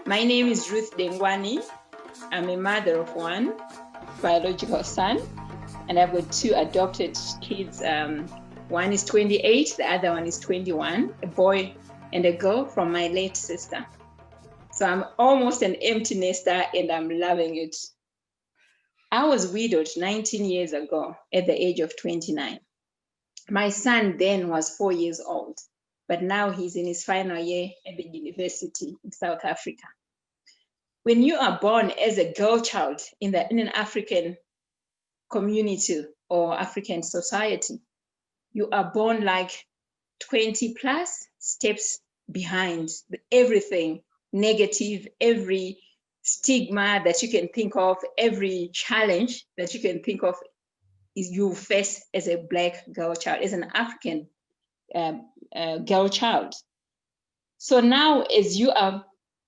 My name is Ruth Dengwani. I'm a mother of one biological son, and I've got two adopted kids. One is 28, the other one is 21, a boy and a girl from my late sister. So I'm almost an empty nester and I'm loving it. I was widowed 19 years ago at the age of 29. My son then was 4 years old, but now he's in his final year at the university in South Africa. When you are born as a girl child in an African community or African society, you are born like 20 plus steps behind everything negative, every stigma that you can think of, every challenge that you can think of is you face as a Black girl child, as an African girl child. So now as you are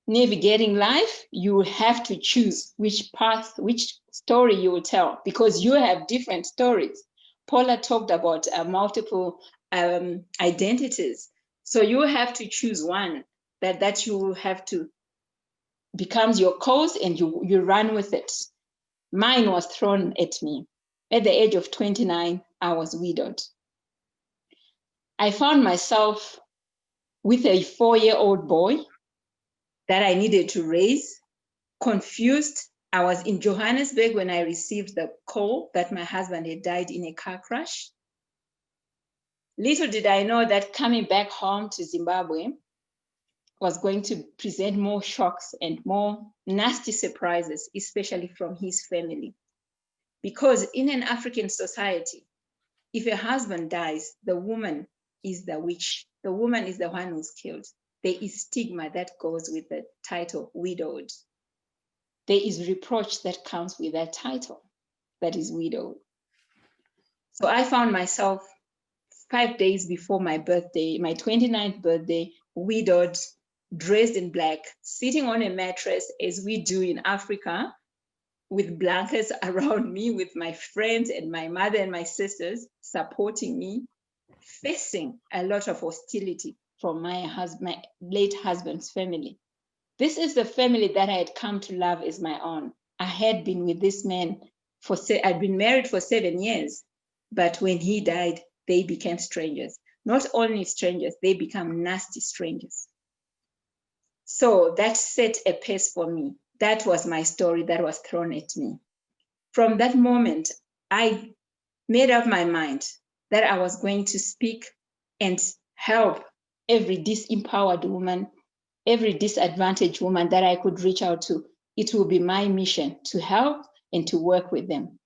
navigating life, you have to choose which path, which story you will tell, because you have different stories. Paula talked about multiple identities. So you have to choose one that you have to becomes your cause and you run with it. Mine was thrown at me. At the age of 29, I was widowed. I found myself with a 4-year-old boy that I needed to raise, confused. I was in Johannesburg when I received the call that my husband had died in a car crash. Little did I know that coming back home to Zimbabwe was going to present more shocks and more nasty surprises, especially from his family. Because in an African society, if a husband dies, the woman is the witch. The woman is the one who's killed. There is stigma that goes with the title widowed. There is reproach that comes with that title, that is widowed. So I found myself 5 days before my birthday, my 29th birthday, widowed, dressed in black, sitting on a mattress as we do in Africa, with blankets around me, with my friends and my mother and my sisters supporting me, facing a lot of hostility from my late husband's family. This is the family that I had come to love as my own. I had been with this man I'd been married for 7 years, but when he died, they became strangers. Not only strangers, they become nasty strangers. So that set a pace for me. That was my story that was thrown at me. From that moment, I made up my mind that I was going to speak and help every disempowered woman, every disadvantaged woman that I could reach out to. It will be my mission to help and to work with them.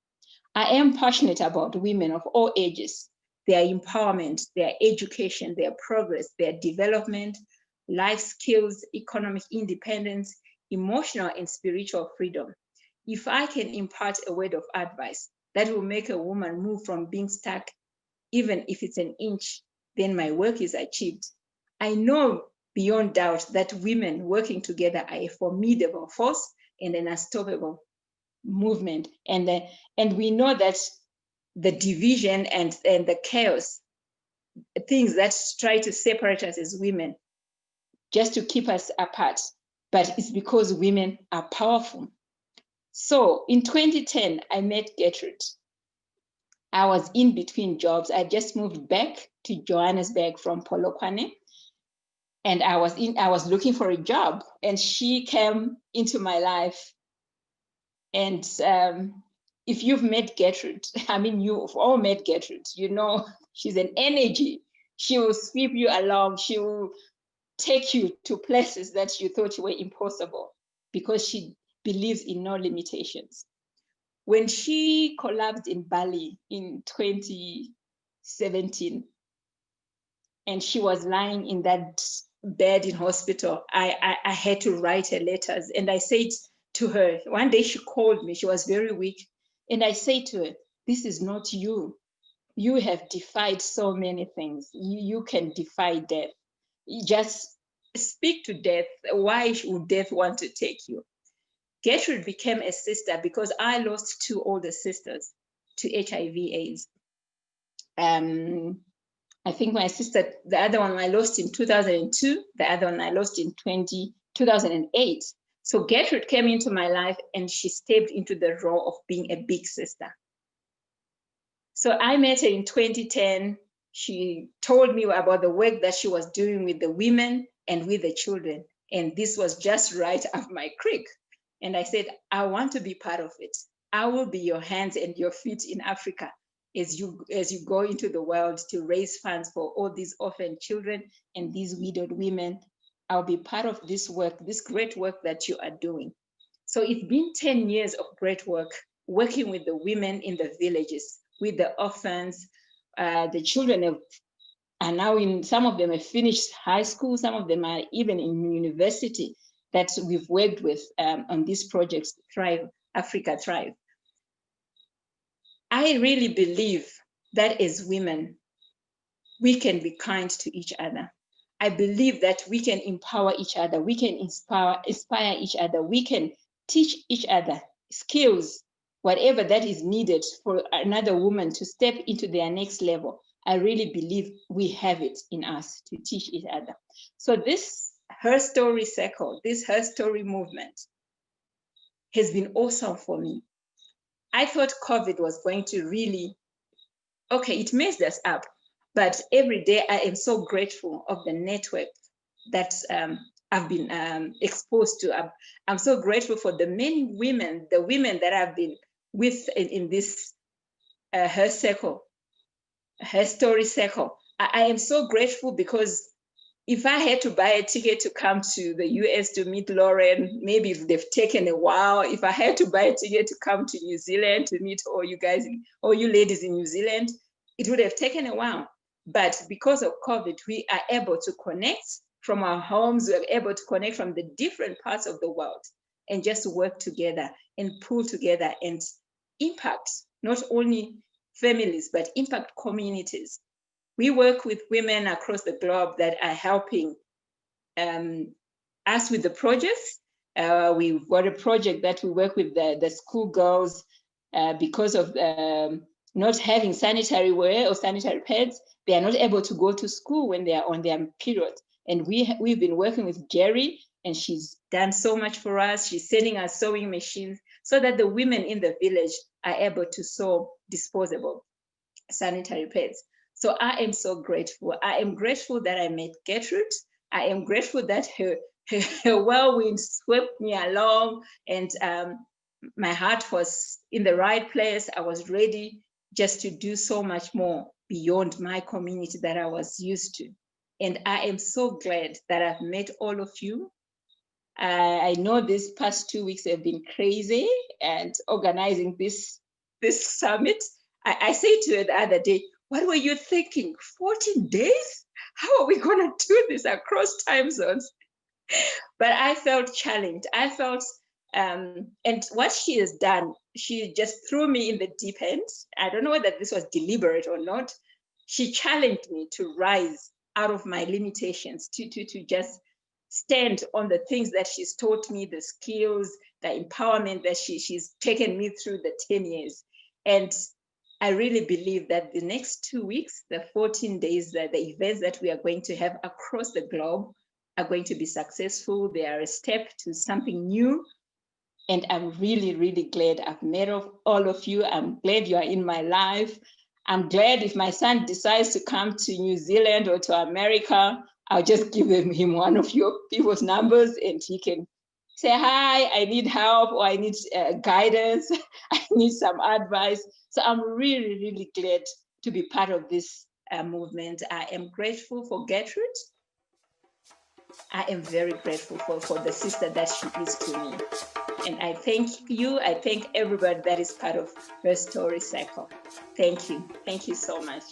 I am passionate about women of all ages, their empowerment, their education, their progress, their development, life skills, economic independence, emotional and spiritual freedom. If I can impart a word of advice that will make a woman move from being stuck, even if it's an inch, then my work is achieved. I know beyond doubt that women working together are a formidable force and an unstoppable movement. And we know that the division and the chaos, things that try to separate us as women, just to keep us apart, but it's because women are powerful. So in 2010, I met Gertrude. I was in between jobs. I just moved back to Johannesburg from Polokwane, and I was looking for a job, and she came into my life. And if you've met Gertrude, I mean, you've all met Gertrude, you know, she's an energy. She will sweep you along. She will take you to places that you thought were impossible because she believes in no limitations. When she collapsed in Bali in 2017, and she was lying in that bed in hospital, I had to write her letters. And I said to her, one day she called me, she was very weak. And I said to her, this is not you. You have defied so many things. You can defy death. You just speak to death. Why would death want to take you? Gertrude became a sister because I lost 2 older sisters to HIV/AIDS. I think my sister, the other one I lost in 2002, the other one I lost in 2008. So Gertrude came into my life and she stepped into the role of being a big sister. So I met her in 2010. She told me about the work that she was doing with the women and with the children. And this was just right up my creek. And I said, I want to be part of it. I will be your hands and your feet in Africa as you go into the world to raise funds for all these orphan children and these widowed women. I'll be part of this work, this great work that you are doing. So it's been 10 years of great work, working with the women in the villages, with the orphans. The children are now some of them have finished high school, some of them are even in university that we've worked with on these projects, Thrive, Africa Thrive. I really believe that as women, we can be kind to each other. I believe that we can empower each other. We can inspire each other. We can teach each other skills, whatever that is needed for another woman to step into their next level. I really believe we have it in us to teach each other. So this HerStory Circle, this HerStory movement has been awesome for me. I thought COVID was going to really, okay, it messed us up. But every day I am so grateful of the network that I've been exposed to. I'm so grateful for the many women, the women that I've been with in this HerStory Circle. I am so grateful because if I had to buy a ticket to come to the US to meet Lauren, maybe if they've taken a while. If I had to buy a ticket to come to New Zealand to meet all you guys, all you ladies in New Zealand, it would have taken a while. But because of COVID, we are able to connect from our homes. We're able to connect from the different parts of the world and just work together and pull together and impact not only families, but impact communities. We work with women across the globe that are helping us with the projects. We've got a project that we work with the school girls because of not having sanitary wear or sanitary pads. They are not able to go to school when they are on their period. And we've been working with Jerry, and she's done so much for us. She's sending us sewing machines so that the women in the village are able to sew disposable sanitary pads. So I am so grateful. I am grateful that I met Gertrude. I am grateful that her whirlwind swept me along, and my heart was in the right place. I was ready just to do so much more beyond my community that I was used to. And I am so glad that I've met all of you. I know these past 2 weeks have been crazy, and organizing this summit. I said to her the other day, what were you thinking? 14 days? How are we going to do this across time zones? But I felt challenged. I felt, and what she has done, she just threw me in the deep end. I don't know whether this was deliberate or not. She challenged me to rise out of my limitations, to just stand on the things that she's taught me, the skills, the empowerment that she's taken me through the 10 years. And I really believe that the next 2 weeks, the 14 days, the events that we are going to have across the globe are going to be successful. They are a step to something new. And I'm really, really glad I've met all of you. I'm glad you are in my life. I'm glad if my son decides to come to New Zealand or to America, I'll just give him one of your people's numbers and he can say, hi, I need help, or I need guidance, I need some advice. So I'm really, really glad to be part of this movement. I am grateful for Gertrude. I am very grateful for the sister that she is to me. And I thank you. I thank everybody that is part of HerStory Circle. Thank you. Thank you so much.